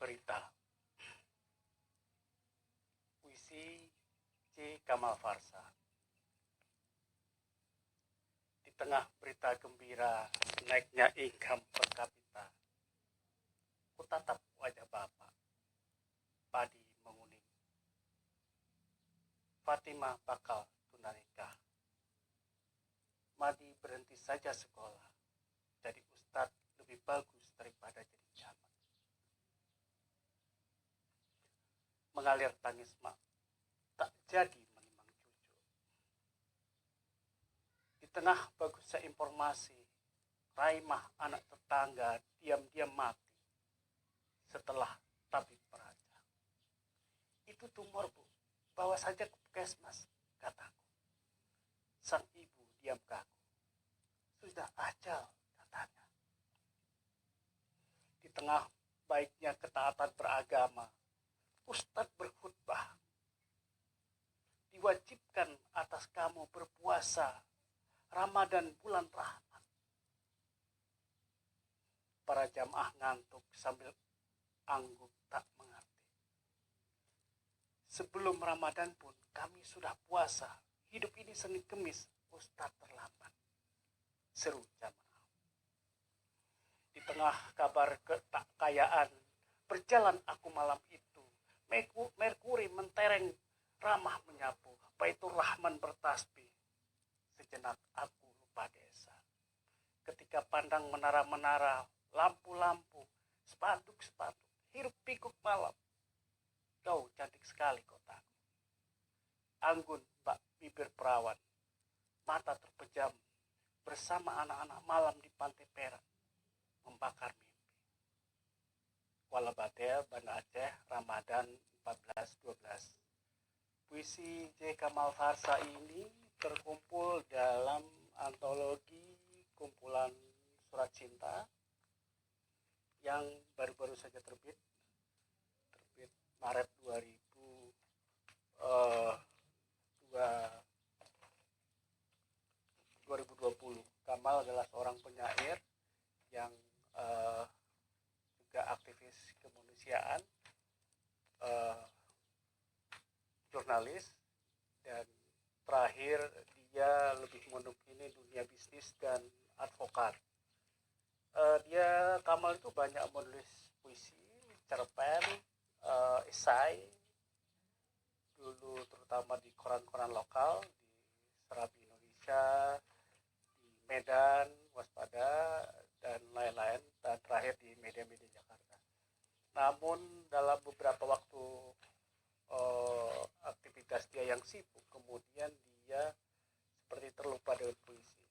Berita puisi C. Kamal Farsa. Di tengah berita gembira naiknya income per kapita, ku tatap wajah bapak, padi menguning. Fatimah bakal tunanikah. Madi berhenti saja sekolah, jadi ustadz lebih bagus daripada jadi camat. Mengalir tangis mak, tak jadi menimang cucu. Di tengah bagusnya informasi, Raimah anak tetangga diam-diam mati setelah tabib meraja. Itu tumor bu, bawa saja ke puskesmas, kataku. Sang ibu diam kaku. Sudah ajal, katanya. Di tengah baiknya ketaatan beragama, Ustadz berkhutbah. Diwajibkan atas kamu berpuasa Ramadan bulan rahmat. Para jamaah ngantuk sambil angguk tak mengerti. Sebelum Ramadan pun kami sudah puasa. Hidup ini Senin Kemis, Ustadz terlambat. Seru jamaah. Di tengah kabar kekayaan, berjalan aku malam itu. Merkuri mentereng, ramah menyapu. Baitur Rahman bertasbih. Sejenak aku lupa desa. Ketika pandang menara-menara, lampu-lampu, spanduk-spanduk, hiruk pikuk malam. Kau cantik sekali kotaku. Anggun bak bibir perawan, mata terpejam, bersama anak-anak malam di pantai Perak, membakar mimpi. Kuala Batel, Banda Aceh, Ramadan 14-12. Puisi J. Kamal Farsa ini terkumpul dalam antologi kumpulan surat cinta yang baru-baru saja terbit Maret 2020. Kamal adalah seorang penyair yang juga aktivis kemanusiaan, jurnalis, dan terakhir dia lebih menekuni dunia bisnis dan advokat. Kamal itu banyak menulis puisi, cerpen, esai, dulu terutama di koran-koran lokal, di Serabi Indonesia, di Medan, Waspada, dan lain-lain, dan terakhir di media-media Jakarta. Namun dalam beberapa waktu aktivitas dia yang sibuk, kemudian dia seperti terlupa dengan puisi.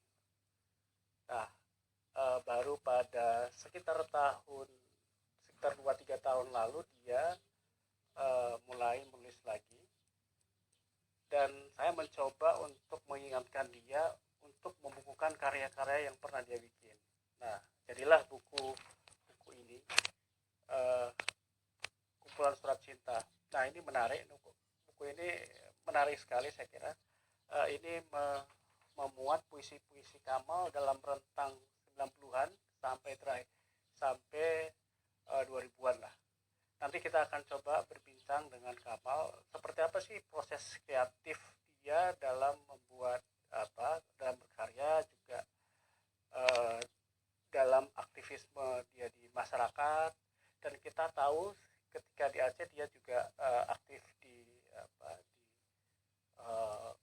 Nah, baru pada sekitar 2-3 tahun lalu dia mulai menulis lagi, dan saya mencoba untuk mengingatkan dia untuk membukukan karya-karya yang pernah dia bikin. Nah, jadilah buku ini, kumpulan surat cinta. Nah, ini menarik, buku ini menarik sekali saya kira. Ini memuat puisi-puisi Kamal dalam rentang 90-an sampai 2000-an lah. Nanti kita akan coba berbincang dengan Kamal seperti apa sih proses kreatif dia dalam membuat dalam berkarya, juga dalam aktivisme dia di masyarakat. Dan kita tahu ketika di Aceh dia juga aktif di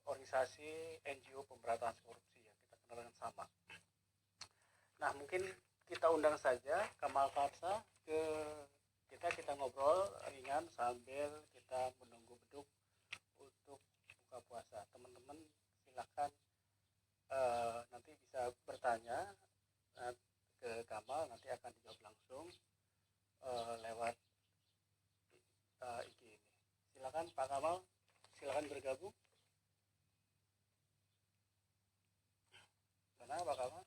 organisasi NGO pemberantasan korupsi yang kita kenal dengan sama. Nah, mungkin kita undang saja Kamal Farsa ke kita ngobrol ringan sambil kita menunggu beduk untuk buka puasa. Teman-teman silakan nanti bisa bertanya ke Kamal, nanti akan dijawab langsung lewat IG ini. Silakan Pak Kamal, silakan bergabung. Mana Pak Kamal?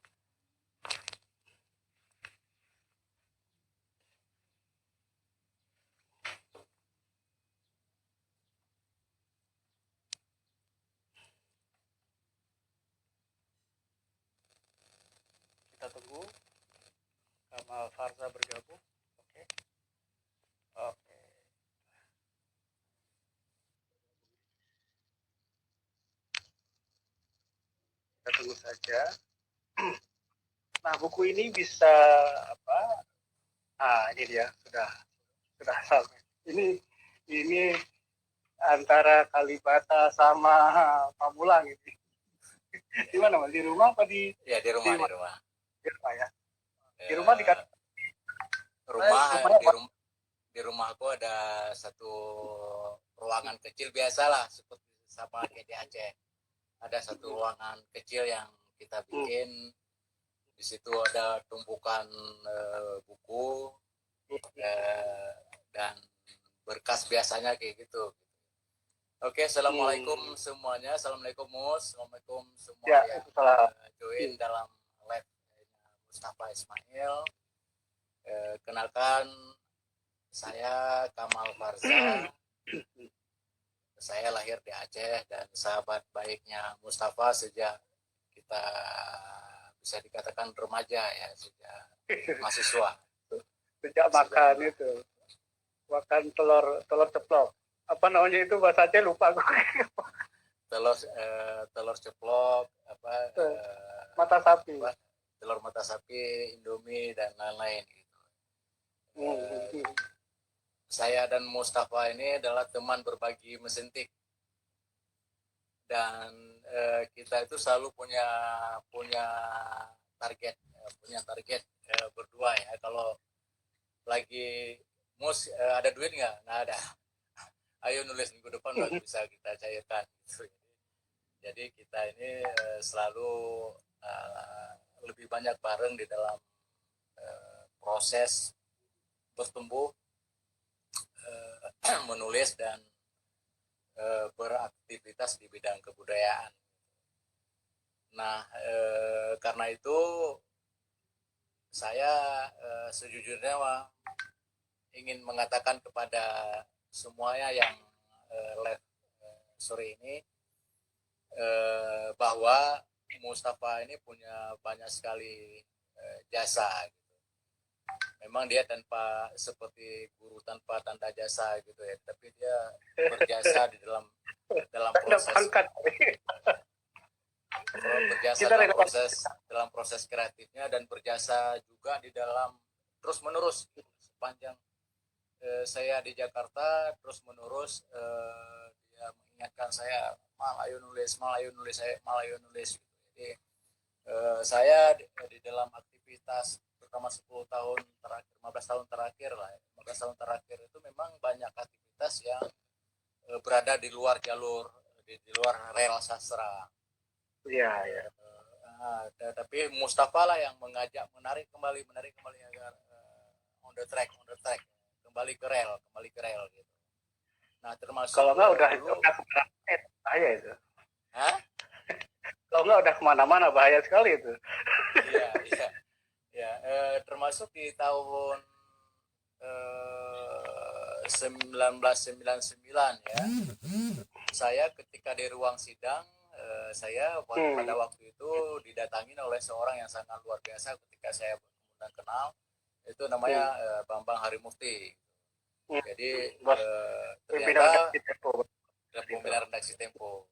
Kita tunggu Kamal Farsa bergabung. Oke. kita tunggu saja. Nah, buku ini bisa apa? Ini dia sudah sampai. Ini antara Kalibata sama Pamulang ini. Di mana Mas? Di rumah apa di? Ya di rumah. Di rumah ya. Di rumah di rumahku ada satu ruangan kecil biasalah seperti sama kayak di Aceh. Ada satu ruangan kecil yang kita bikin. Di situ ada tumpukan buku dan berkas biasanya kayak gitu. Oke, assalamualaikum semuanya. Assalamualaikum Mus. Assalamualaikum semua yang join dalam live Mustafa Ismail. Kenalkan, saya Kamal Farza. Saya lahir di Aceh dan sahabat baiknya Mustafa sejak kita bisa dikatakan remaja ya, sejak mahasiswa. Sejak makan telur ceplok. Apa namanya itu bahasa Aceh lupa gue. telur ceplok mata sapi, telur mata sapi, Indomie dan lain-lain gitu. Saya dan Mustafa ini adalah teman berbagi mesin tik dan kita itu selalu punya target berdua ya. Kalau lagi Mus ada duit nggak ada, ayo nulis minggu depan baru bisa kita cairkan gitu. Jadi kita ini selalu lebih banyak bareng di dalam proses bertumbuh, menulis dan beraktivitas di bidang kebudayaan. Nah, karena itu saya sejujurnya ingin mengatakan kepada semuanya yang live sore ini bahwa Mustafa ini punya banyak sekali jasa gitu. Memang dia seperti guru tanpa tanda jasa gitu ya, tapi dia berjasa di dalam proses kreatifnya dan berjasa juga di dalam terus menerus sepanjang saya di Jakarta terus menerus dia mengingatkan saya mal ayo nulis. Jadi saya di dalam aktivitas terutama 10 tahun terakhir, 15 tahun terakhir lah. 15 tahun terakhir itu memang banyak aktivitas yang berada di luar jalur, di luar rel sastra. Iya. Tapi Mustafa lah yang menarik kembali agar on the track, kembali ke rel gitu. Nah, termasuk kalau nggak udah kemana-mana bahaya itu. Kalau nggak udah kemana-mana bahaya sekali itu. Iya. Termasuk di tahun 1999 ya. Saya ketika di ruang sidang, saya pada waktu itu didatangin oleh seorang yang sangat luar biasa ketika saya benar kenal, itu namanya Bambang Harimurti. Jadi ternyata pimpinan redaksi Tempo.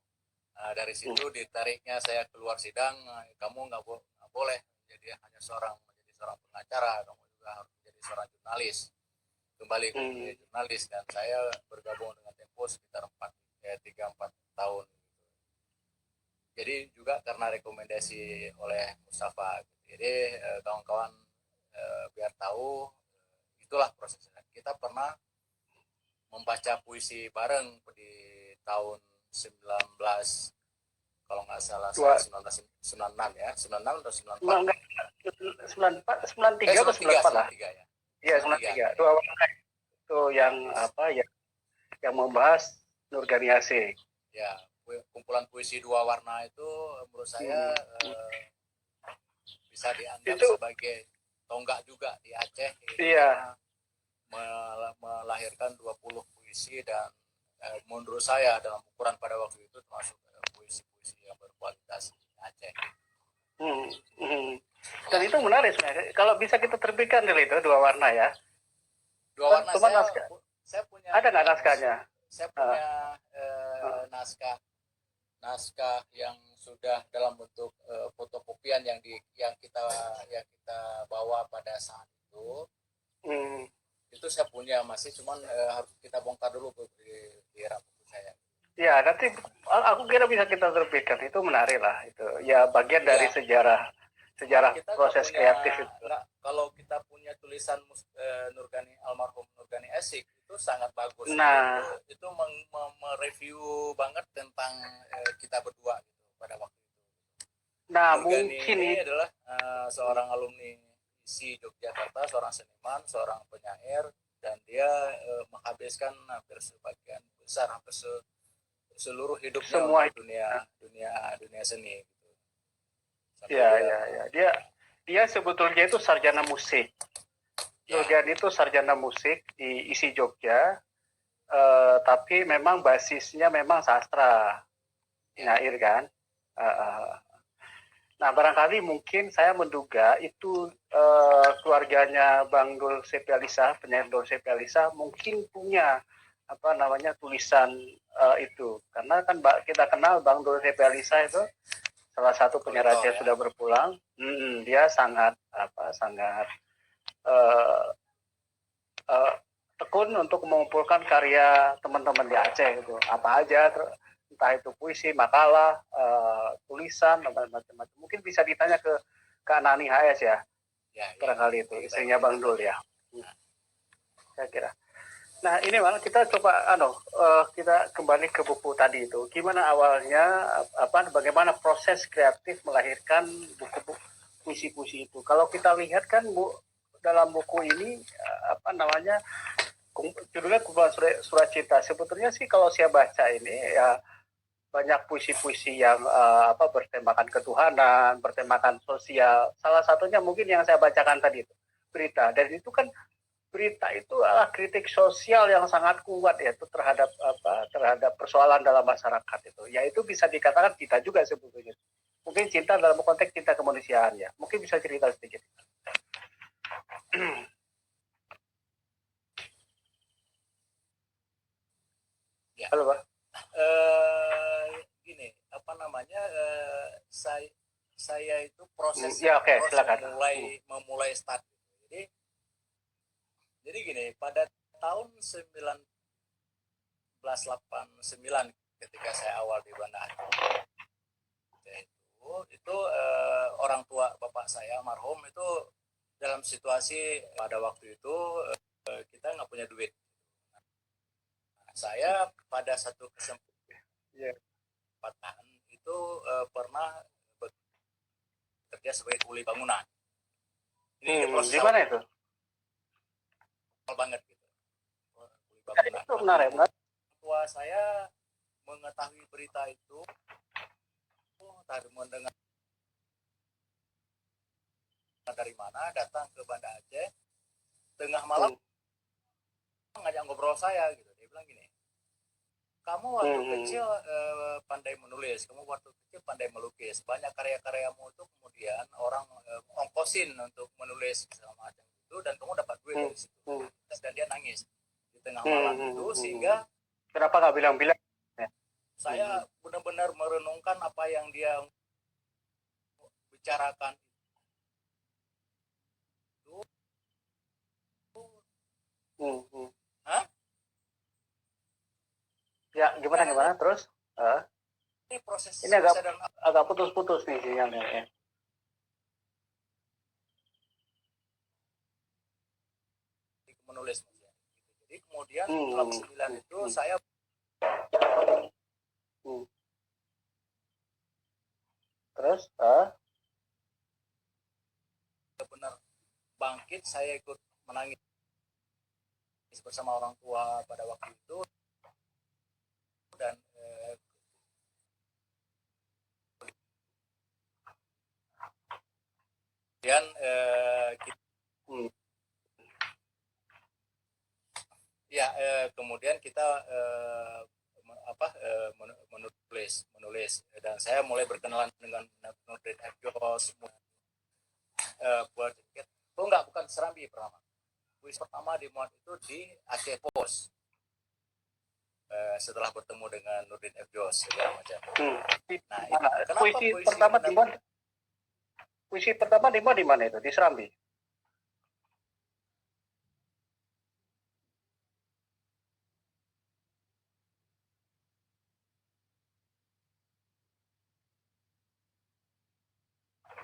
Dari situ ditariknya saya keluar sidang, kamu nggak boleh menjadi hanya seorang pengacara, kamu juga harus menjadi seorang jurnalis, kembali ke jurnalis. Dan saya bergabung dengan Tempo sekitar 3-4 tahun. Jadi juga karena rekomendasi oleh Mustafa. Jadi kawan-kawan biar tahu itulah prosesnya. Kita pernah membaca puisi bareng di tahun 19 kalau nggak salah 1996 ya, 96 atau 94? 93 atau 94 lah. Ya. Iya, 93. Dua warna itu yang yang membahas Nurgani Asik. Ya, kumpulan puisi dua warna itu menurut saya bisa dianggap sebagai tonggak juga di Aceh. Iya. Melahirkan 20 puisi dan menurut saya dalam ukuran pada waktu itu termasuk puisi-puisi yang berkualitas di Aceh. Dan itu menarik sebenarnya. Kalau bisa kita terbitkan dulu itu dua warna ya. Dua warna saya punya. Ada nggak naskahnya? Saya punya naskah naskah yang sudah dalam bentuk fotokopian yang kita bawa pada saat Hmm. itu saya punya masih, cuman harus kita bongkar dulu di rak buku saya. Ya, nanti aku kira bisa kita terbitkan. Itu menarik lah. Itu ya bagian dari Ya, sejarah kita proses punya, kreatif itu. kalau kita punya tulisan Nurgani, almarhum Nurgani Esik, itu sangat bagus. Nah, Itu mereview banget tentang kita berdua gitu pada waktu itu. nah Nurgani mungkin ini adalah seorang alumni ISI Yogyakarta, seorang seniman, seorang penyair, dan dia menghabiskan hampir sebagian besar, hampir seluruh hidupnya semua. untuk dunia seni gitu. Sampai Ya, dia ya, ya. Dia sebetulnya itu sarjana musik. ya, Nurgani itu sarjana musik di ISI Jogja, tapi memang basisnya memang sastra, ya, nyair kan. Uh, Nah, barangkali mungkin saya menduga itu keluarganya Bang Dul Sepialisa, penyair Dul Sepialisa, mungkin punya apa namanya tulisan itu. Karena kan kita kenal Bang Dul Sepialisa itu salah satu penyair kolektor Aceh ya. sudah berpulang. Dia sangat sangat uh, uh, tekun untuk mengumpulkan karya teman-teman di Aceh itu. Apa aja entah itu puisi, makalah, tulisan, macam-macam. Mungkin bisa ditanya ke Kak Nani HS ya, Ya, ya, barangkali itu kita istrinya Bang Dul tanya. ya, saya kira. Nah ini malah kita coba kita kembali ke buku tadi itu. Gimana awalnya, bagaimana proses kreatif melahirkan buku puisi-puisi itu. Kalau kita lihat kan dalam buku ini judulnya Kumpulan Surat Cinta. Sebetulnya sih kalau saya baca ini ya banyak puisi-puisi yang bertemakan ketuhanan, bertemakan sosial. Salah satunya mungkin yang saya bacakan tadi itu berita. Dan itu kan berita itu adalah kritik sosial yang sangat kuat yaitu terhadap persoalan dalam masyarakat itu. Ya itu bisa dikatakan kita juga sebetulnya. Mungkin cinta dalam konteks cinta kemanusiaan ya. Mungkin bisa cerita sedikit. Ya. Halo, Pak. Gini, apa namanya? Saya itu proses Ya, oke, silakan. memulai start. Jadi gini, pada tahun 1989 ketika saya awal di Banda Aceh itu orang tua bapak saya almarhum itu dalam situasi pada waktu itu kita nggak punya duit. Saya pada satu kesempatan itu pernah bekerja sebagai kuli bangunan. Ini proses di mana itu? banget gitu. Kuli Ya, bangunan. itu menarik. Tua saya mengetahui berita itu, tadi mendengar dari mana, datang ke Banda Aceh, tengah malam ngajak ngobrol saya gitu. Dia bilang gini, kamu waktu kecil pandai menulis, kamu waktu kecil pandai melukis, banyak karya-karyamu itu kemudian orang ongkosin untuk menulis segala macam itu, dan kamu dapat duit dari situ. Dan dia nangis di tengah malam itu, sehingga kenapa nggak bilang-bilang? saya benar-benar merenungkan apa yang dia bicarakan itu. Hah? Ya, gimana terus? Ini proses ini agak putus-putus nih sinyalnya ya. Menulis. Jadi kemudian setelah 9 itu saya terus benar bangkit, saya ikut menangis bersama orang tua pada waktu itu, dan kemudian kemudian kita menulis, dan saya mulai berkenalan dengan Nurdin Epyos, buat bukan Serambi pertama. Puisi pertama dimuat itu di Aceh Post. setelah bertemu dengan Nurdin F. Jos segala macam. Hmm. Nah, kenapa Puisi pertama di mana? Puisi pertama di mana itu? Di Serambi.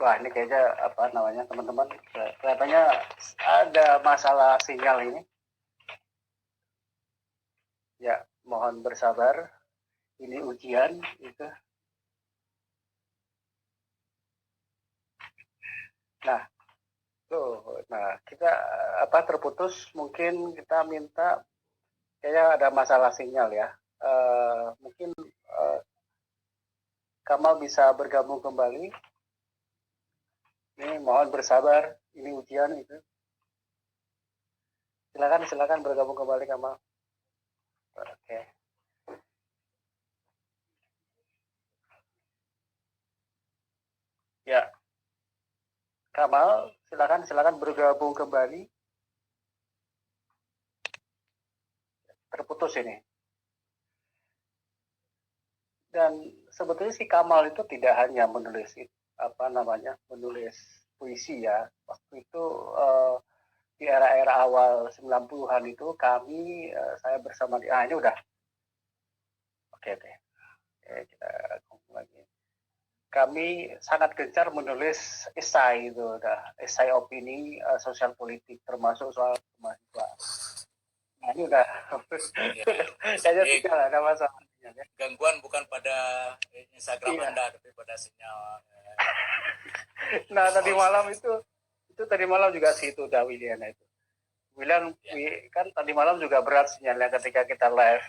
Wah, ini kayaknya apa namanya teman-teman, kelihatannya ada masalah sinyal ini. Ya, mohon bersabar. Ini ujian itu. Nah, kita apa terputus, mungkin kita minta, kayaknya ada masalah sinyal ya. Mungkin Kamal bisa bergabung kembali. Ini mohon bersabar, ini ujian itu. Silakan bergabung kembali Kamal. Oke. Ya. Kamal, silakan bergabung kembali. Terputus ini. Dan sebetulnya si Kamal itu tidak hanya menulis menulis puisi ya. Waktu itu di era-era awal 90-an itu saya bersama ini udah. Oke. Kita ngomong lagi. Kami sangat gencar menulis esai itu, esai opini sosial politik termasuk soal mahasiswa. Nah, ini udah. Kayaknya tidak ada masalah. Gangguan bukan pada Instagram Anda, tapi pada sinyal. Nah, tadi malam juga situ udah William itu. William kan tadi malam juga berat sinyalnya ketika kita live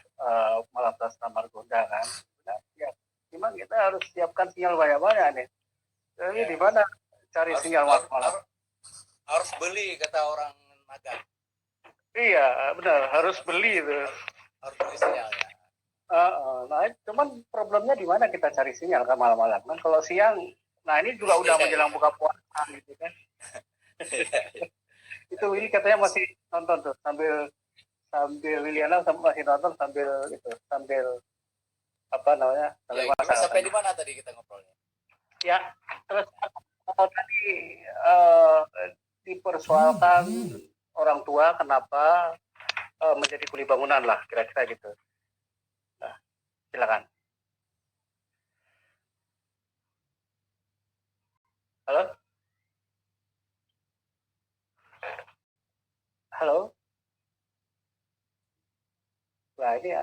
malam tas Margonda kan. Nah, ya, memang kita harus siapkan sinyal banyak-banyak nih. Tapi di mana cari sinyal malam? Harus beli kata orang Naga. Iya, benar, harus beli itu. Harus beli sinyalnya. Nah, cuman problemnya di mana kita cari sinyal kan malam-malam kan. Kalau siang, nah ini juga udah menjelang buka puasa gitu kan. Itu ini katanya masih nonton tuh sambil Liliana masih nonton sambil apa namanya? Sampai di mana tadi kita ngobrolnya? Ya, terus tadi dipersoalkan orang tua kenapa menjadi kuli bangunan lah kira-kira gitu. Nah, silakan. Halo. Nah, ini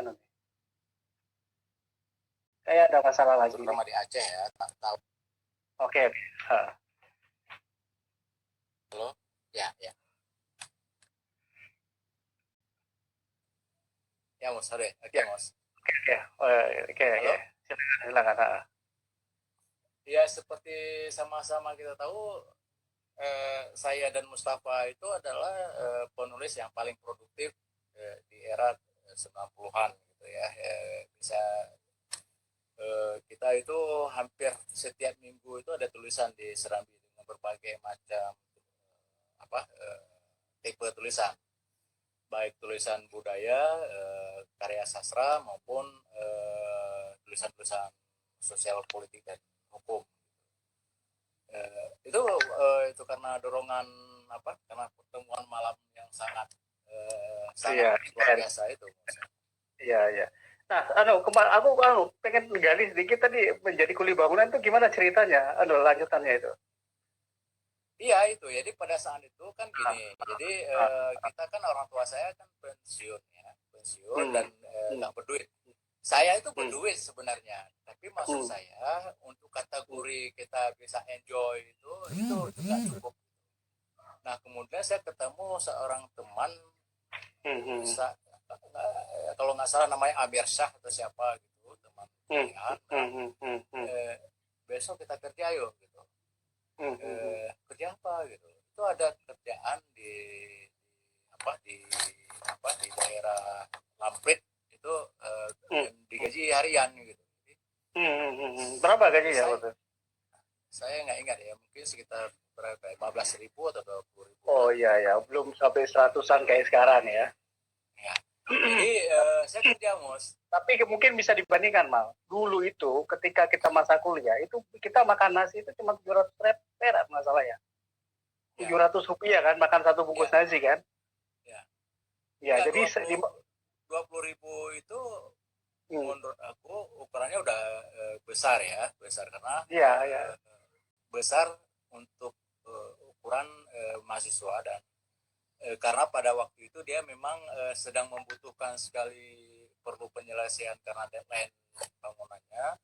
kayak ada masalah lagi. Terutama di Aceh ya, tak tahu. Oke. Halo? Ya. Ya, Mas, sorry. Oke, Mas. Oke. Silakan. Ya, seperti sama-sama kita tahu, saya dan Mustafa itu adalah penulis yang paling produktif di era 90-an gitu ya. Bisa kita itu hampir setiap minggu itu ada tulisan di Serambi dengan berbagai macam tipe tulisan, baik tulisan budaya, karya sastra maupun tulisan-tulisan sosial politik dan hukum. Itu karena dorongan karena pertemuan malam yang sangat luar biasa itu. Iya. Nah, aku pengen gali sedikit tadi menjadi kuli bangunan itu gimana ceritanya? Lanjutannya itu. Iya itu, jadi pada saat itu kan gini, jadi kita kan orang tua saya kan pensiun dan nggak berduit. Saya itu berduit sebenarnya, tapi maksud saya untuk kategori kita bisa enjoy itu juga cukup. Nah kemudian saya ketemu seorang teman, kalau nggak salah namanya Amir Syah atau siapa gitu, teman besok kita kerja yuk gitu. Kerja apa gitu? Itu ada kerjaan di daerah Lamprit itu digaji harian gitu. Berapa gajinya waktu? Saya nggak ingat ya, mungkin sekitar berapa? 15.000 atau 20.000. Oh iya, belum sampai 100-an kayak sekarang ya. Ya. Jadi saya kerja Mus. Tapi mungkin bisa dibandingkan Mal. Dulu itu ketika kita masa kuliah itu kita makan nasi itu cuma 700 perak nggak salah ya. 700 rupiah kan makan satu bungkus nasi kan. Ya, jadi 20.000 itu menurut aku ukurannya udah besar karena besar untuk ukuran mahasiswa dan karena pada waktu itu dia memang sedang membutuhkan sekali perlu penyelesaian karena deadline bangunannya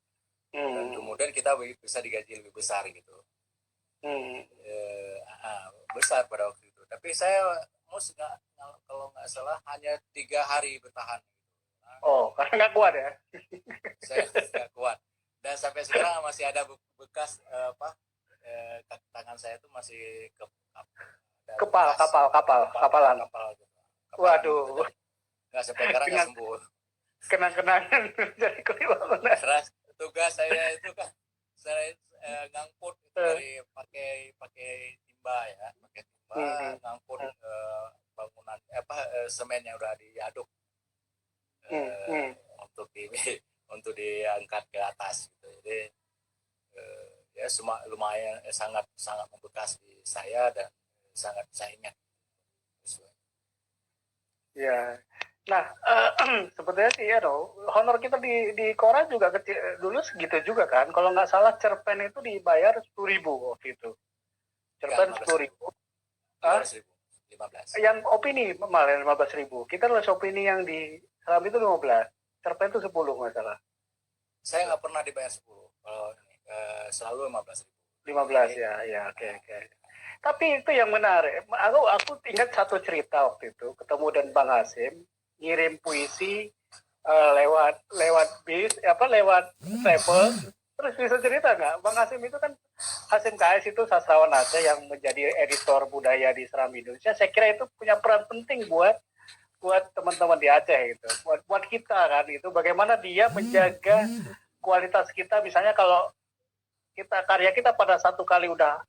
dan kemudian kita bisa digaji lebih besar gitu. Besar pada waktu itu. Tapi saya kalau nggak salah hanya 3 hari bertahan. Karena nggak kuat ya? Saya nggak kuat. Dan sampai sekarang masih ada bekas tangan saya itu masih kapalan. Waduh. Nggak sampai sekarang nggak sembuh. Kenang-kenangan dari kuliah bangunan. Tugas saya itu kan saya ngangkut dari pakai timba ngangkut bangunan semen yang udah diaduk untuk diangkat ke atas gitu. Jadi lumayan sangat membekas di saya dan sangat saya ingat. Ya. Nah, sebetulnya sih honor kita di Kora juga kecil dulu segitu juga kan. Kalau nggak salah cerpen itu dibayar 10.000 waktu itu. Cerpen 10.000. 15. Yang opini malah 15.000. Kita nulis opini yang di Seram itu 15. Cerpen itu 10 nggak salah. Saya nggak pernah dibayar 10. Kalau selalu 15.000. 15 ya, oke. Tapi itu yang menarik. Aku ingat satu cerita waktu itu ketemu dan Bang Hasim ngirim puisi lewat bis lewat travel. Terus bisa cerita nggak, Bang Hasim itu kan Hasim KS itu sastrawan Aceh yang menjadi editor budaya di Seram Indonesia. Saya kira itu punya peran penting buat teman-teman di Aceh gitu, buat kita kan itu bagaimana dia menjaga kualitas kita. Misalnya kalau karya kita pada satu kali udah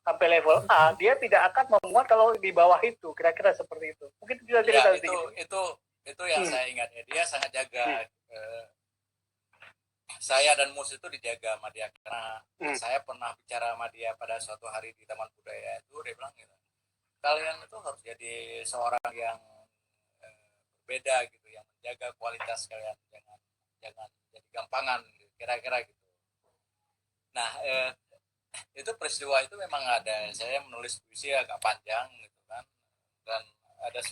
sampai level A, dia tidak akan memuat kalau di bawah itu, kira-kira seperti itu. Mungkin bisa cerita itu yang saya ingat ya, dia sangat jaga saya dan Mus itu dijaga sama dia karena saya pernah bicara sama dia pada suatu hari di Taman Budaya itu, dia bilang gitu, kalian itu harus jadi seorang yang berbeda gitu, yang menjaga kualitas kalian, jangan jadi gampangan gitu, kira-kira gitu. Nah itu peristiwa itu memang ada, saya menulis puisi agak panjang gitu kan, dan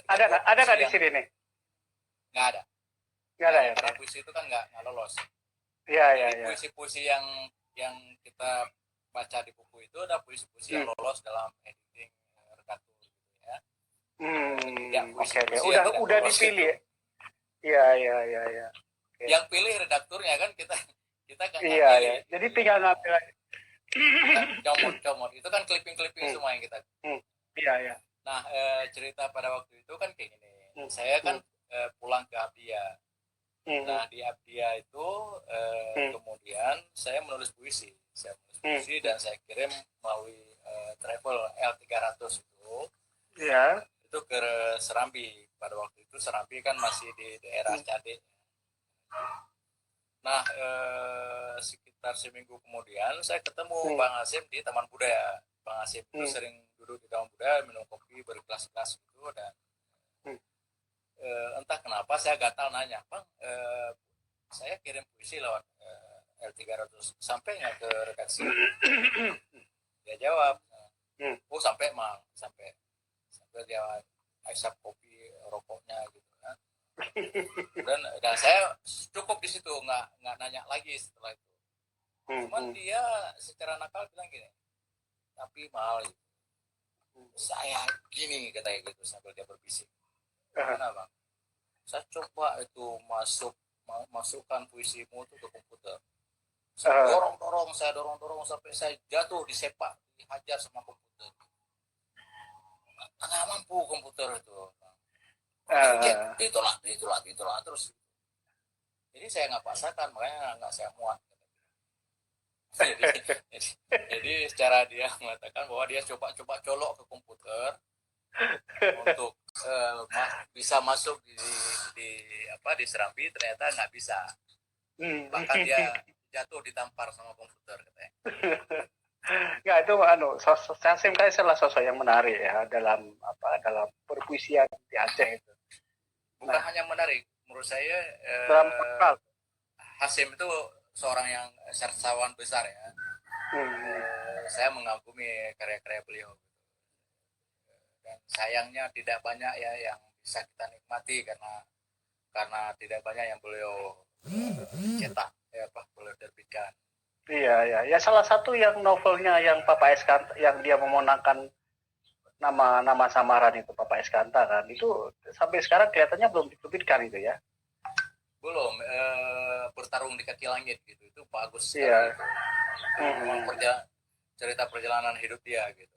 ada nggak di sini nih? Nggak ada ya, karena puisi itu kan nggak lolos. Puisi-puisi yang kita baca di buku itu ada puisi-puisi yang lolos dalam editing redaktur gitu ya. Udah dipilih. Iya. Yang pilih redakturnya kan kita kan. Iya. Jadi tinggal ngambil aja. Comot itu kan clipping semua yang kita. Iya. Nah cerita pada waktu itu kan kayak gini. Saya kan pulang ke Abdia. Nah di Abdia itu kemudian saya menulis puisi. Dan saya kirim melalui travel L300 itu. Iya. Itu ke Serambi. Pada waktu itu Serambi kan masih di daerah Cade. Nah sekitar seminggu kemudian saya ketemu Bang Hasim di Taman Budaya. Bang Hasim itu sering duduk di Taman Budaya minum kopi berkelas-kelas gitu, dan entah kenapa saya gatal nanya, Bang saya kirim puisi lewat L300 sampai nggak ke redaksi? Dia jawab, sampai Mang, sampai dia isap kopi rokoknya gitu kan. Dan saya cukup di situ, nggak nanya lagi setelah itu. Cuman dia secara nakal bilang gini, tapi mahal gitu. Saya gini katanya gitu sambil dia berbisik. Kenapa? Saya coba itu masukkan puisimu itu ke komputer. Saya dorong sampai saya jatuh, disepak, dihajar sama komputer. Nggak mampu komputer itu. Itulah terus. Jadi saya nggak paksakan, makanya nggak saya muat. Jadi secara dia mengatakan bahwa dia coba colok ke komputer, untuk bisa masuk di Serambi, ternyata nggak bisa. Bahkan dia jatuh ditampar sama komputer katanya. Nggak, itu Sasim kan salah sosok yang menarik ya dalam perpuisian di Aceh itu. Bukan hanya menarik, menurut saya Dalam kontrak. Hasim itu seorang yang sastrawan besar ya. Saya mengagumi karya-karya beliau. Dan sayangnya tidak banyak ya yang bisa kita nikmati karena tidak banyak yang beliau cetak beliau terbitkan. Iya, ya salah satu yang novelnya yang Papa Eskanta yang dia memenangkan nama samaran itu Papa Eskanta kan, itu sampai sekarang kelihatannya belum diterbitkan itu ya. Belum, bertarung di kaki langit gitu, itu bagus sekali. Iya. Memang cerita perjalanan hidup dia gitu.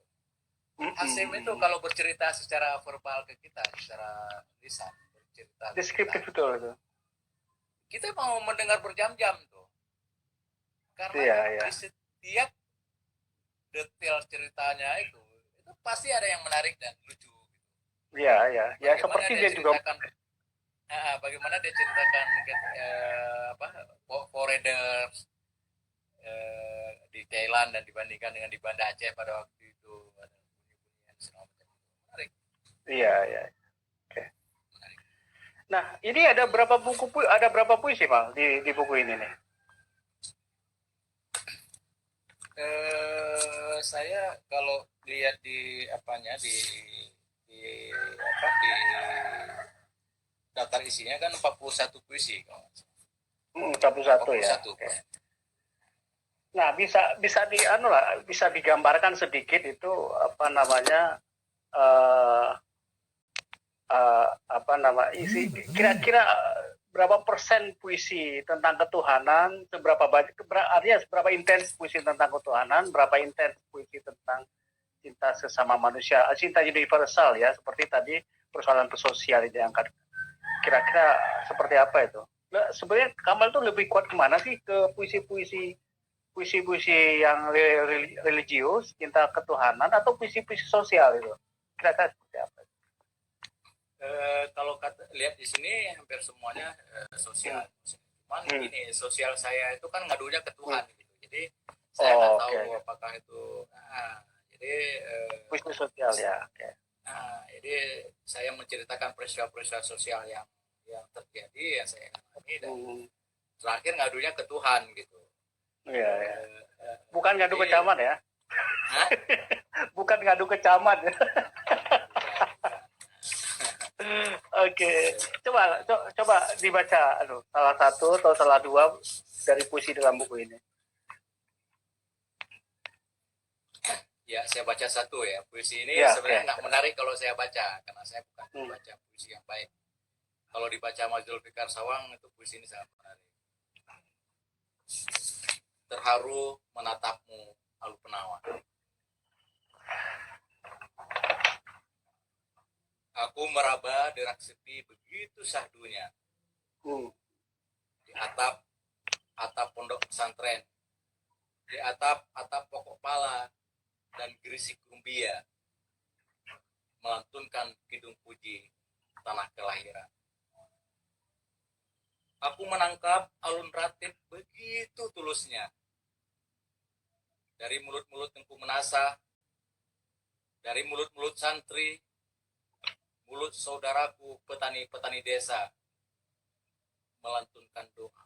Hasim itu kalau bercerita secara verbal ke kita, secara lisan, bercerita deskriptif betul itu. Kita mau mendengar berjam-jam tuh, karena Iya. di setiap detail ceritanya itu pasti ada yang menarik dan lucu. Iya. Ya seperti dia juga. Bagaimana dia ceritakan foreigners di Thailand dan dibandingkan dengan di Banda Aceh pada waktu itu, ada bunyi-bunyian segala macam. Menarik. Iya. Oke. Nah, ini ada berapa puisi Pak di buku ini nih? Saya kalau lihat di daftar isinya kan 41 puisi. 41 ya. Okay. Nah, bisa digambarkan sedikit itu isi kira-kira berapa persen puisi tentang ketuhanan, seberapa intens puisi tentang ketuhanan, berapa intens puisi tentang cinta sesama manusia, cinta universal ya, seperti tadi persoalan sosial itu yang akan kira-kira seperti apa itu? Sebenarnya Kamal tuh lebih kuat kemana sih, ke puisi-puisi yang religius, cinta ketuhanan, atau puisi-puisi sosial itu? Kira-kira seperti apa? Kalau lihat di sini hampir semuanya sosial. Cuman gini, sosial saya itu kan ngadunya ke Tuhan gitu. Jadi saya nggak tahu apakah itu. Jadi puisi sosial ya. Jadi saya menceritakan peristiwa-peristiwa sosial yang terjadi yang saya alami, dan terakhir ngadunya ke Tuhan gitu. Iya. Bukan ngadu ke camat ya? Bukan ngadu ke camat. Oke. Coba dibaca salah satu atau salah dua dari puisi dalam buku ini. Ya, saya baca satu ya. Puisi ini sebenarnya nggak menarik kalau saya baca, karena saya bukan membaca puisi yang baik. Kalau dibaca sama Zulfikar Sawang, itu puisi ini sangat menarik. Terharu menatapmu, Alu Penawan. Aku meraba derak sepi begitu sahdunya. Di atap pondok pesantren, di atap pokok pala dan gerisik rumbia, melantunkan kidung puji tanah kelahiran. Aku menangkap alun ratib begitu tulusnya dari mulut-mulut Tengku Menasah, dari mulut-mulut santri, mulut saudaraku petani-petani desa, melantunkan doa.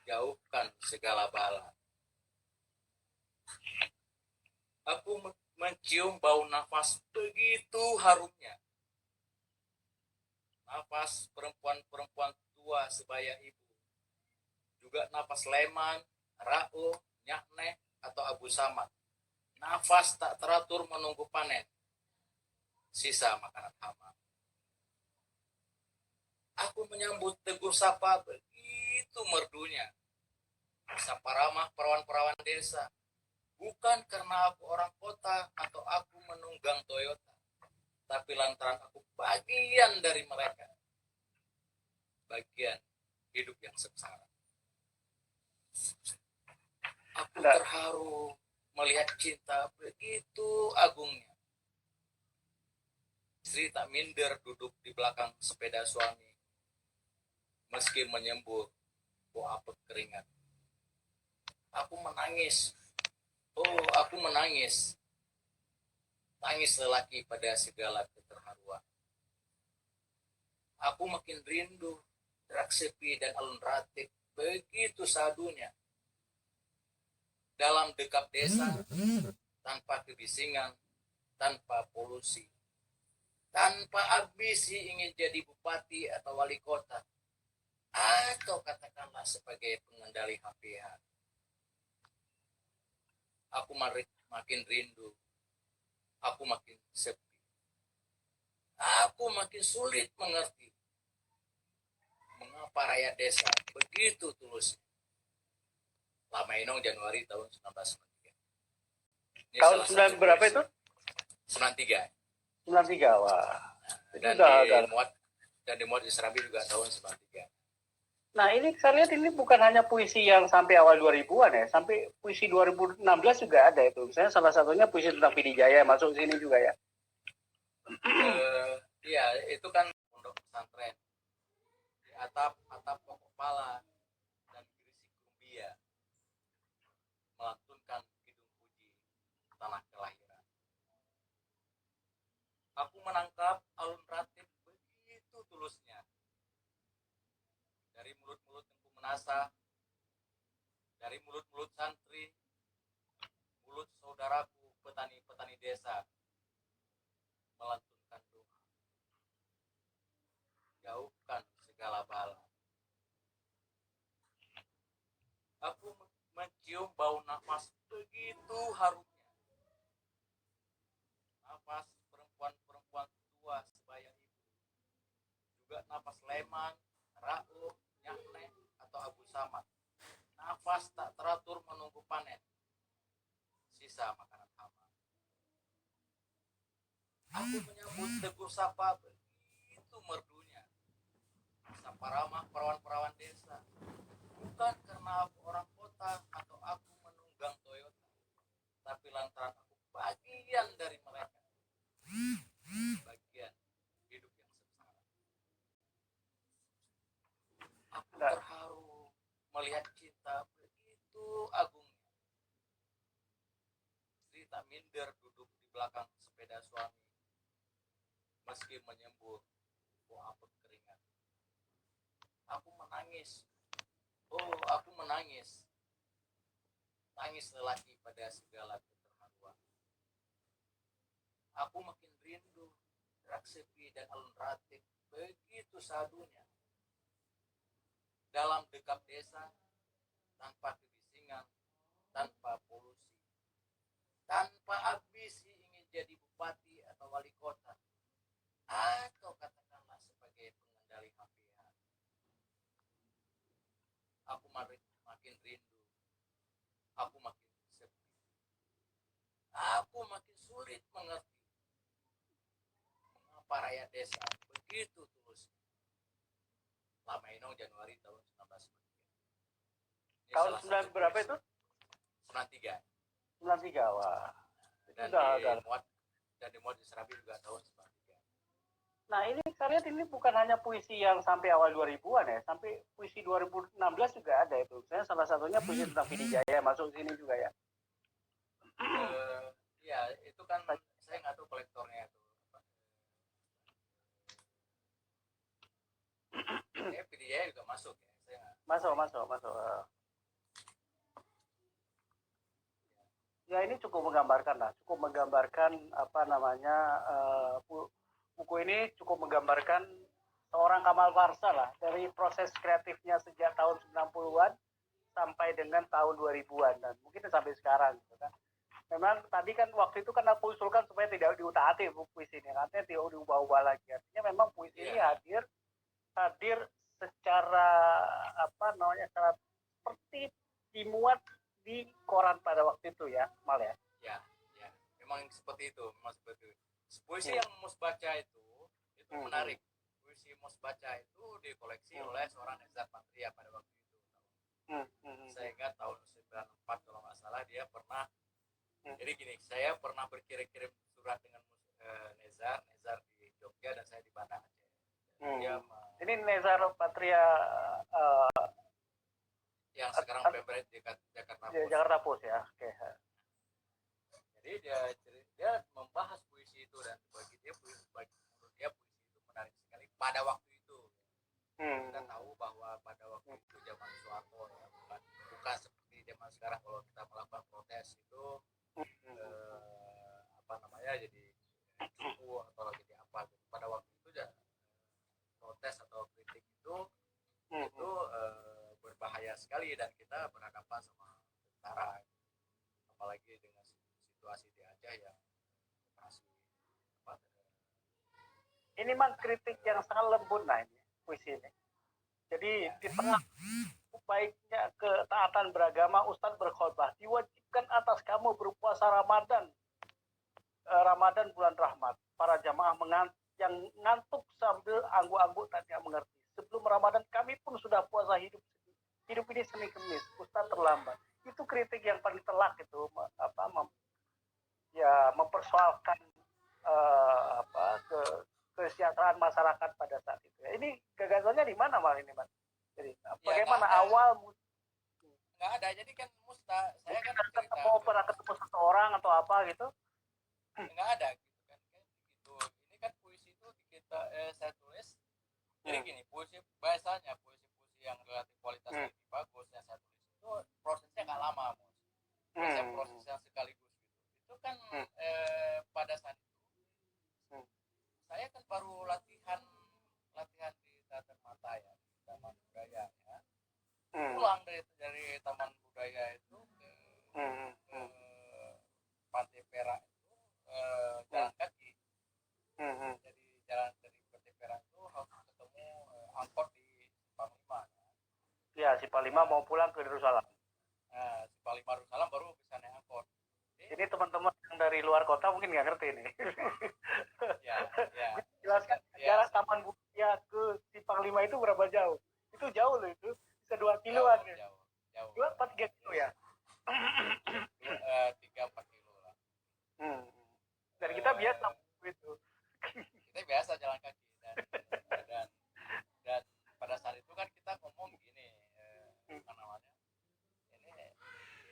Jauhkan segala bala. Aku mencium bau nafas begitu harumnya. Nafas perempuan-perempuan tua sebaya ibu. Juga nafas Leman, Ra'u, Nyakneh, atau Abu Samad. Nafas tak teratur menunggu panen. Sisa makanan hama. Aku menyambut tegur sapa begitu merdunya. Sapa ramah perawan-perawan desa. Bukan karena aku orang kota atau aku menunggang Toyota, tapi lantaran aku bagian dari mereka. Bagian hidup yang sengsara. Aku terharu melihat cinta begitu agungnya. Istri tak minder duduk di belakang sepeda suami, meski menyembur apet keringat. Aku menangis. Oh, aku menangis. Tangis lelaki pada segala keterharuan. Aku makin rindu terak sepi dan alun ratik, begitu sadunya. Dalam dekap desa, tanpa kebisingan, tanpa polusi, tanpa ambisi ingin jadi bupati atau wali kota, atau katakanlah sebagai pengendali HPH. Aku makin rindu, aku makin sepi, aku makin sulit mengerti mengapa rakyat desa begitu tulus. Lama Inong, Januari tahun 1993. Ini Tahun salah 9 satu berapa puisi. itu? 93. 93, wah. Dan udah. dimuat di Serambi juga tahun 93. Nah ini saya lihat ini bukan hanya puisi yang sampai awal 2000-an ya, sampai puisi 2016 juga ada itu. Misalnya salah satunya puisi tentang Pidi Jaya masuk sini juga ya. Iya, itu kan pondok pesantren. Di atap pokok pala dan gerisik kumbia melantunkan kidung puji tanah kelahiran. Aku menangkap alun ratib begitu tulusnya. Dari mulut-mulut Tengku Menasa, dari mulut-mulut santri, mulut saudaraku petani-petani desa, melantunkan doa. Jauhkan segala bala. Aku mencium bau nafas begitu harumnya. Nafas perempuan-perempuan tua sebaya ibu. Juga nafas Leman, Ra'u, Nyakne, atau Abu Samad. Nafas tak teratur menunggu panen. Sisa makanan hama. Aku menyambut tegur sapa begitu merdunya. Sapa ramah perawan-perawan desa. Bukan karena aku orang kota atau aku menunggang Toyota, tapi lantaran aku bagian dari mereka. Bagian hidup yang sengsara. Aku terharu melihat cinta begitu agungnya. Istri tak minder duduk di belakang sepeda suami, meski menyembur apet keringat. Aku menangis. Oh, aku menangis. Tangis lelaki pada segala keterharuan. Aku makin rindu terak sepi dan alun ratik, begitu sadunya. Dalam dekap desa, tanpa kebisingan, tanpa polusi, tanpa ambisi ingin jadi bupati atau wali kota, atau katakanlah sebagai pengendali HPH. Aku makin rindu, aku makin sepi, aku makin sulit mengerti mengapa rakyat desa begitu tulus. Lama Inong, Januari tahun 1993. Tahun 9 berapa itu? 93. 93, wah. Dan dimuat di Serambi juga tahun 93. Nah ini saya lihat ini bukan hanya puisi yang sampai awal 2000-an ya, sampai puisi 2016 juga ada itu. Misalnya salah satunya puisi tentang Pidi Jaya masuk sini juga ya. Ya itu kan saya nggak tahu kolektornya itu. Pidi Jaya juga masuk ya. Masuk. Ya ini cukup menggambarkan apa namanya buku ini cukup menggambarkan seorang Kamal Farsa lah dari proses kreatifnya sejak tahun 90-an sampai dengan tahun 2000-an dan mungkin sampai sekarang gitu kan. Memang tadi kan waktu itu kan aku usulkan supaya tidak diutak-atik puisi ini, artinya tidak diubah-ubah lagi. Artinya memang puisi ini hadir secara apa namanya seperti dimuat di koran pada waktu itu ya, Mal ya. Ya. Memang seperti itu. Puisi yang Mus baca itu menarik. Puisi Mus baca itu dikoleksi oleh seorang Nezar Patria pada waktu itu. Saya ingat tahun 94 kalau nggak salah dia pernah. Jadi gini, saya pernah berkirim surat dengan Nezar di Jogja dan saya di Banda Aceh. Hmm. Dia Ini Nezar Patria yang sekarang Pemret di Jakarta Post. Jakarta Post ya. Oke. Jadi dia membahas puisi itu dan bagi menurut dia puisi itu menarik sekali pada waktu itu. Kita tahu bahwa pada waktu itu zaman Soeharto ya, bukan seperti zaman sekarang kalau kita melakukan protes itu jadi cupu atau jadi apa gitu. Pada waktu itu ya protes atau kritik itu berbahaya sekali dan kita berhadapan sama tentara, apalagi dengan situasi di Aceh yang operasi ini memang kritik yang sangat lembut nah ini puisi ini. Jadi di tengah baiknya ketaatan beragama, Ustadz berkhotbah, diwajibkan atas kamu berpuasa Ramadan bulan rahmat. Para jamaah yang ngantuk sambil angguk-angguk tidak mengerti. Sebelum Ramadan kami pun sudah puasa hidup ini Senin Kemis. Ustadz terlambat. Itu kritik yang paling telak itu mempersoalkan kesejahteraan masyarakat pada saat itu. Ini gagasannya di mana mal ini, Mas? Jadi bagaimana awal nggak ada, jadi kan saya kan cerita pernah ketemu satu orang atau apa gitu nggak ada gitu kan gitu. Ini kan puisi itu saya tulis jadi gini, biasanya puisi yang relatif kualitasnya lebih bagus yang saya tulis itu prosesnya nggak lama, Mas. Proses yang sekaligus gitu itu kan pada saat itu saya kan baru latihan di teater mata ya, di Taman Budaya ya. Pulang dari Taman Budaya itu ke Pantai Perak itu jalan kaki. Jadi jalan dari Pantai Perak itu harus ketemu angkot di Simpang 5. Ya, Simpang 5 mau pulang ke Darussalam. Simpang 5 Darussalam baru bisa naik angkot. Ini teman-teman yang dari luar kota mungkin nggak ngerti nih. Ya. Jelaskan jarak Taman Budaya ke Simpang 5 itu berapa jauh? Itu jauh loh itu. Bisa 2 kiloan. Jauh. 2-4 kilo ya. 3-4 kilo lah. Dan kita biasa itu. Kita biasa jalan kaki dan pada saat itu kan kita ngomong gini,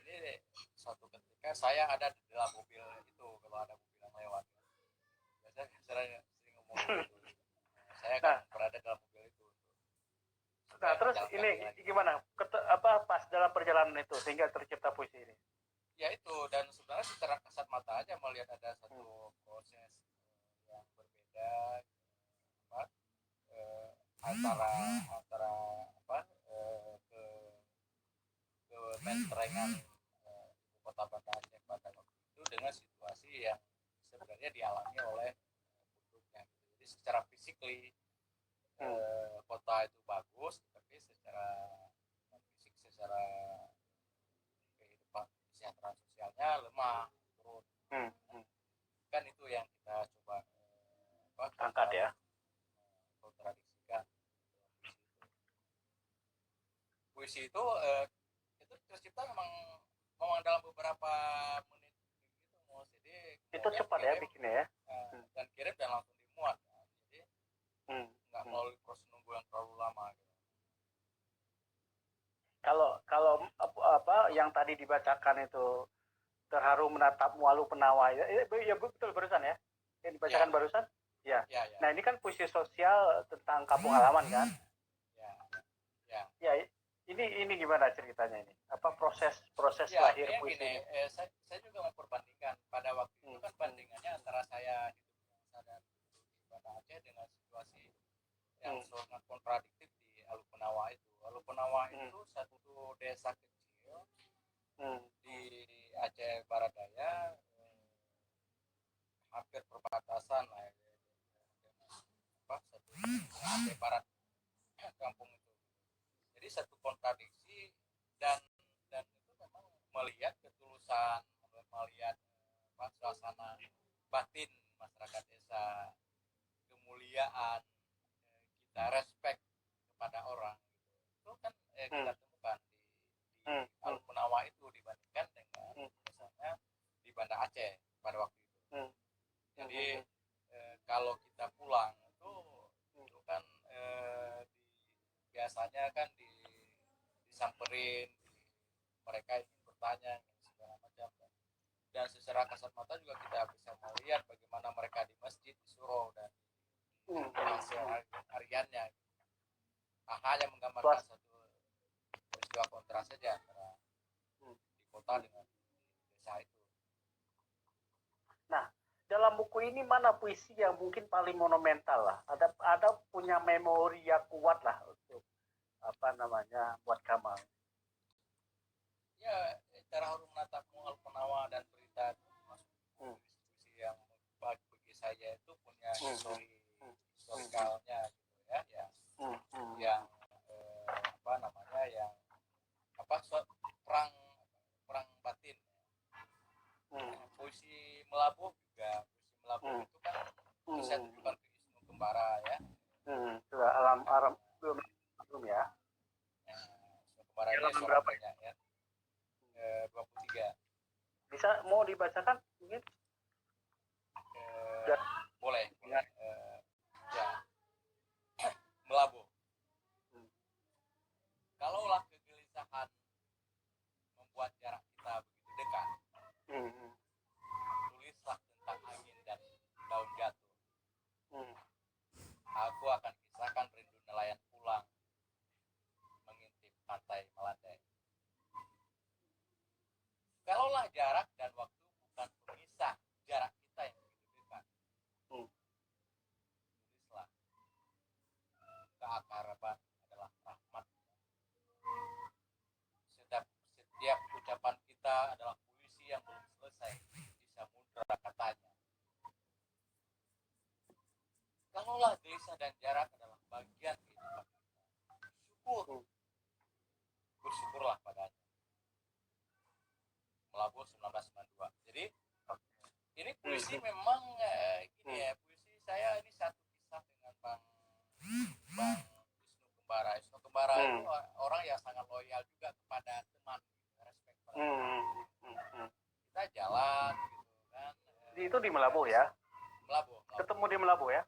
ini suatu ketika saya ada di dalam mobil itu, kalau ada mobil yang lewat biasanya sering ngomong gitu. Saya kan berada dalam mobil itu. Nah terus ini gimana pas dalam perjalanan itu sehingga tercipta puisi ini? Ya itu, dan sebenarnya secara kasat mata aja melihat ada satu proses yang berbeda antara ke mentrengan ibu kota Banda Aceh pada waktu itu dengan situasi yang sebenarnya dialami oleh penduduknya. Jadi secara fisikly kota itu bagus, tapi secara fisik, secara kehidupan kesejahteraan sosialnya lemah, turun. Kan itu yang kita coba angkat ya. Kontradiksikan puisi itu tercipta memang dalam beberapa menit gitu, Mas. Jadi itu cepat ya bikinnya ya. Dan kirim dan langsung dimuat kan. Jadi nggak melalui proses nunggu yang terlalu lama gitu. Kalau yang tadi dibacakan itu terharu menatap mualu penawai ya betul barusan ya yang dibacakan barusan ya. Nah ini kan puisi sosial tentang kampung halaman kan. Ya ini gimana ceritanya ini? Apa proses lahir puisi gini, saya juga memperbandingkan pada waktu itu kan bandingannya antara saya hidup dan di Banda Aceh dengan situasi yang sangat kontradiktif di Alupenawa itu. Alupenawa itu satu desa kecil di Aceh Barat Daya, hampir perbatasan lah Aceh Barat kampung itu. Jadi satu kontradiksi dan itu memang melihat ketulusan, melihat suasana batin masyarakat desa, kemuliaan, kita respect kepada orang gitu. Itu kan kita temukan di Alupenawa itu dibandingkan dengan misalnya di Banda Aceh pada waktu itu. Jadi kalau kita pulang biasanya kan disamperin, mereka ingin bertanya segala macam, dan secara kasat mata juga kita bisa melihat bagaimana mereka di masjid, di surau, dan hasil hariannya. Nah, hanya menggambarkan satu peristiwa kontras saja antara di kota dengan desa itu. Nah, dalam buku ini mana puisi yang mungkin paling monumental lah? Ada punya memori yang kuat lah untuk apa namanya buat Kamal. Ya, cara harum menatapmu, Al-Penawa, dan berita itu masuk puisi yang bagi saya itu punya historikalnya gitu ya, yang apa namanya, yang perang batin. Puisi Melabuh juga, puisi Melabuh itu kan bisa tujukan ke Isnu Kembara ya. Sudah alam belum ya. Isnu Kembara ini seorang penyair ya. 23. Bisa mau dibacakan mungkin? Boleh. Ya. Melabuh. Kalaulah kegelisahan membuat jarak kita begitu dekat, tulislah tentang angin dan daun jatuh. Aku akan kisahkan rindu nelayan pulang mengintip pantai Melandai. Kalaulah jarak dan waktu bukan pemisah jarak kita yang begitu dekat, tulislah keakraban adalah rahmat. Setiap ucapan kita adalah puisi yang belum selesai di samudra katanya. Kalaulah gelisah dan jarak adalah bagian kehidupan kita, bersyukurlah padanya. Melabuh 1992. Jadi ini puisi memang gini ya, puisi saya ini satu kisah dengan Bang Isnu Kembara. Isnu Kembara itu orang yang sangat loyal juga kepada teman, respect pada kita jalan gitu kan. Itu di Melabuh ya? Melabuh. Ketemu di Melabuh ya?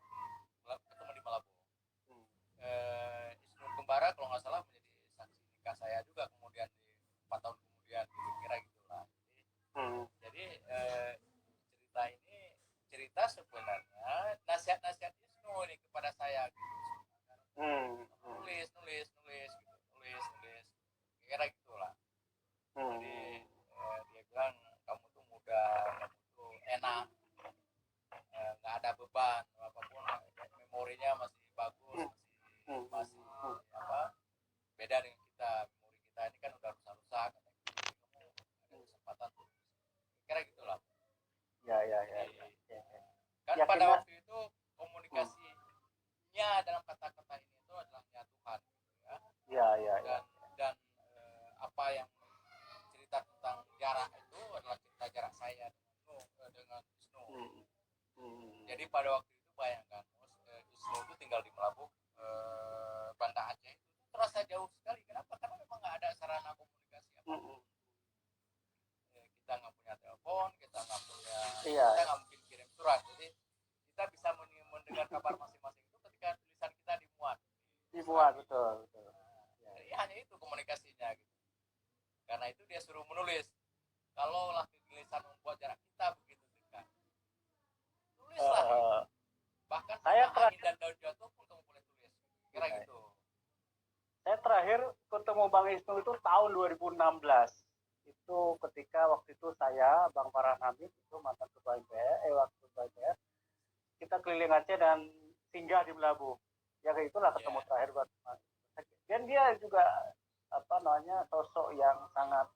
Ketemu di Melabuh. Isnu Kembara kalau nggak salah menjadi saksi nikah saya juga kemudian di 4 tahun kemudian, kira-kira gitulah. Jadi cerita ini cerita sebenarnya nasihat-nasihat Isnu ini kepada saya gitu. Nulis gitu, kira gitulah. Jadi dia bilang kamu tuh muda, kamu tuh enak, nggak ada beban apapun, memorinya masih bagus, masih apa, beda dengan kita, memori kita ini kan udah rusak, kamu ada kesempatan tuh, kira gitulah. Ya. Kan Yakinnya, pada waktu itu komunikasinya dalam kata-kata ini itu adalah ya Tuhan gitu ya. Dan apa yang cerita tentang jarak itu adalah cerita jarak saya dengan Isnu. Jadi pada waktu itu bayangkan Isnu itu tinggal di Melabuh, Banda Aceh itu terasa jauh sekali. Kenapa? Karena memang nggak ada sarana komunikasi apapun. Kita nggak punya telepon, kita nggak mungkin kirim surat. Jadi kita bisa mendengar kabar masing-masing itu ketika tulisan kita dimuat, betul. Jadi hanya itu komunikasinya gitu. Karena itu dia suruh menulis. Kalaulah kegelisahan membuat jarak kita begitu dekat, tulislah. Bahkan saya angin dan daun jatuh pun kamu boleh tulis. Kira gitu. Saya terakhir ketemu Bang Isnu itu tahun 2016. Itu ketika waktu itu saya, Bang Farhan Hamid, itu mantan ketua MPR, waktu ketua MPR, kita keliling Aceh dan singgah di Melabuh. Ya kayak itulah ketemu terakhir buat. Dan dia juga sosok yang sangat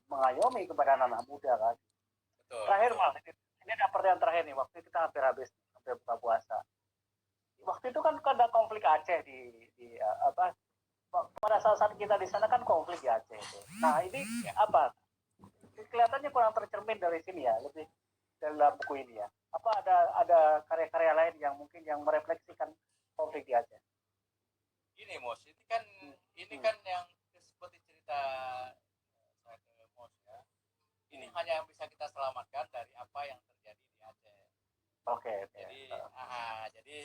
mengayomi kepada anak-anak muda kan. Betul. Terakhir Mas, ini ada pertanyaan terakhir nih, waktu kita hampir buka puasa. Waktu itu kan ada konflik Aceh pada saat kita di sana kan konflik di Aceh itu. Nah ini apa? Kelihatannya kurang tercermin dari sini ya, lebih dalam buku ini ya. Apa ada karya-karya lain yang mungkin yang merefleksikan konflik di Aceh? Gini Mos, ini kan yang seperti cerita saya ke Mos ya. Ini hanya yang bisa kita selamatkan dari apa yang terjadi di Aceh. Oke. Jadi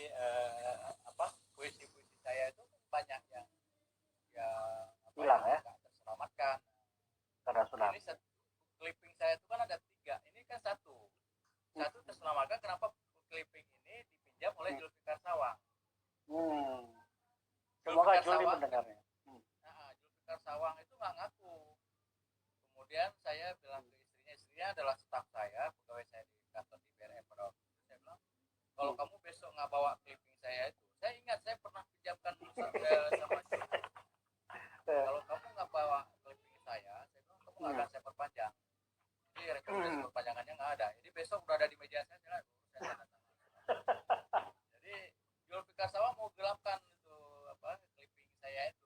puisi-puisi Hmm. Semoga Zulfikar Juli Sawang, mendengarnya. Zulfikar Sawang itu nggak ngaku. Kemudian saya bilang ke istrinya adalah staf saya, pegawai saya di kantor di BRM pada waktu itu. Saya bilang, kalau kamu besok nggak bawa clipping saya itu, saya ingat saya pernah pinjamkan sama Jul. Kalau kamu nggak bawa clipping saya bilang kamu nggak akan saya perpanjang. Jadi rekomendasi perpanjangannya nggak ada. Jadi besok udah ada di meja saya tanda tangan. Jadi Zulfikar Sawang mau gelapkan itu clipping saya itu.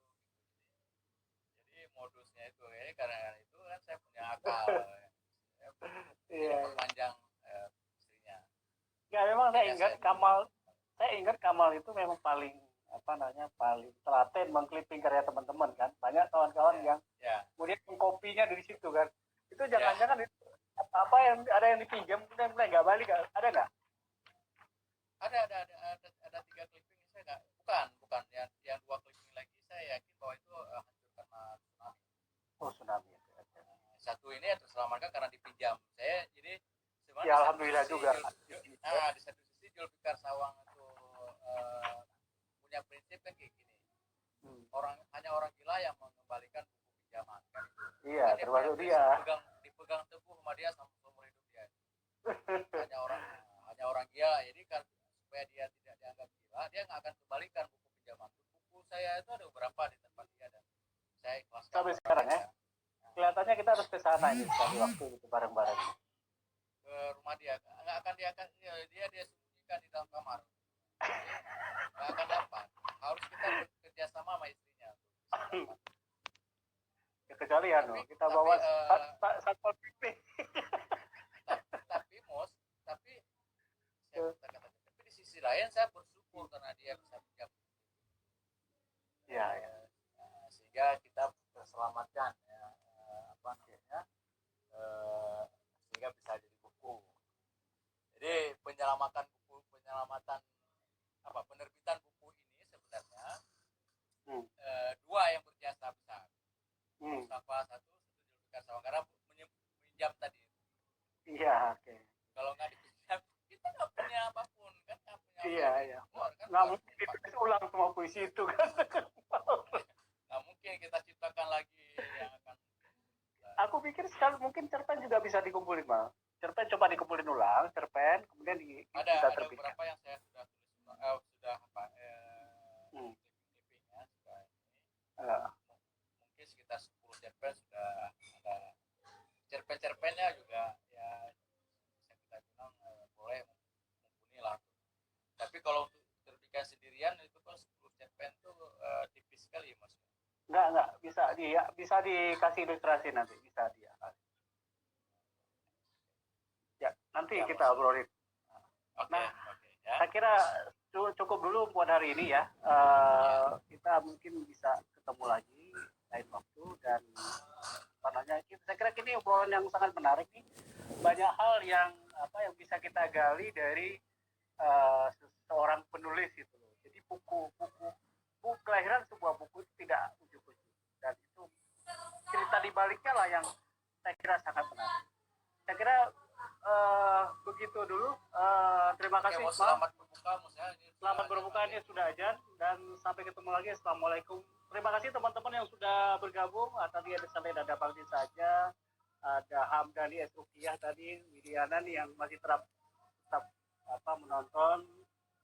Jadi modusnya itu karena itu kan saya punya akal. Saya perpanjang istrinya. Ya memang saya ingat Kamal itu memang paling paling telaten mengklipping karya teman-teman kan. Banyak kawan-kawan yang kemudian mengkopinya dari situ kan. Itu jangan-jangan itu apa yang ada yang dipinjam kemudian nggak balik, ada nggak? Ada 3 clipping saya nggak, bukan yang 2 clipping lagi saya yakin bahwa itu hancur karena tsunami. Oh, tsunami. Satu ini terselamatkan karena dipinjam saya, jadi sebenarnya ya alhamdulillah juga. Di satu sisi Zulfikar Sawang itu punya prinsip kan kayak gini, hanya orang gila yang mengembalikan buku pinjaman kan itu. Iya, termasuk dia. Dipegang teguh sama dia sampai seumur hidup dia. hanya orang gila, jadi kan supaya dia tidak dianggap gila, dia nggak akan kembalikan buku pinjaman. Buku saya itu ada beberapa di tempat dia dan saya ikhlaskan sampai sekarang ya. Kelihatannya kita harus ke sana ini sekali waktu itu bareng-bareng. Ke rumah dia, nggak akan dia sembunyikan di dalam kamar. Nggak akan dapat. Harus kita bekerja sama sama istrinya. Ya kecuali kita bawa satpol pp. tapi di sisi lain saya bersyukur karena dia bisa pinjam. Ya. Sehingga kita terselamatkan sehingga bisa jadi buku. Jadi penyelamatan penerbitan buku ini sebenarnya dua yang berjasa besar. Mustafa satu Zulfikar Sawang karena pinjam tadi. Iya, oke. Kalau nggak dipinjam kita nggak punya apapun kan, nggak punya. Iya. Nggak mungkin kita ulang semua puisi itu kan. Nggak mungkin kita ciptakan lagi yang akan. Aku pikir sekali mungkin cerpen juga bisa dikumpulin, Mal. Cerpen coba dikumpulin ulang, cerpen kemudian ada beberapa yang saya sudah tulis clippingnya sudah mungkin sekitar 10 cerpen sudah ada. Cerpennya juga ya bisa kita bilang boleh mumpuni lah. Tapi kalau untuk terbitkan sendirian itu kan 10 cerpen itu tipis sekali mas. Enggak bisa dikasih ilustrasi nanti, bisa dia. Ya, nanti ya, kita obrolin. Okay, ya. Saya kira cukup dulu buat hari ini ya. Kita mungkin bisa ketemu lagi lain waktu dan saya kira ini obrolan yang sangat menarik nih. Banyak hal yang bisa kita gali dari seorang penulis itu. Jadi buku kelahiran sebuah buku itu tidak ujuk-ujuk dan itu cerita di baliknya lah yang saya kira sangat menarik. Saya kira begitu dulu. Terima kasih. Selamat berbuka, ini sudah azan dan sampai ketemu lagi. Assalamualaikum. Terima kasih teman-teman yang sudah bergabung. Tadi ada sampai ada Bakti saja, ada Hamdani Esrukiyah tadi, Widianan yang masih tetap menonton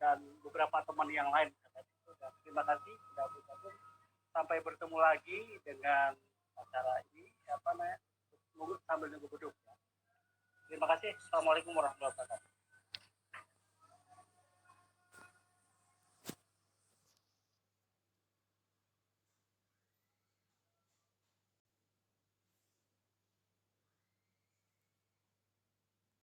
dan beberapa teman yang lain. Dan terima kasih sudah bergabung. Sampai bertemu lagi dengan acara ini sambil nunggu beduk. Terima kasih. Assalamualaikum warahmatullahi wabarakatuh.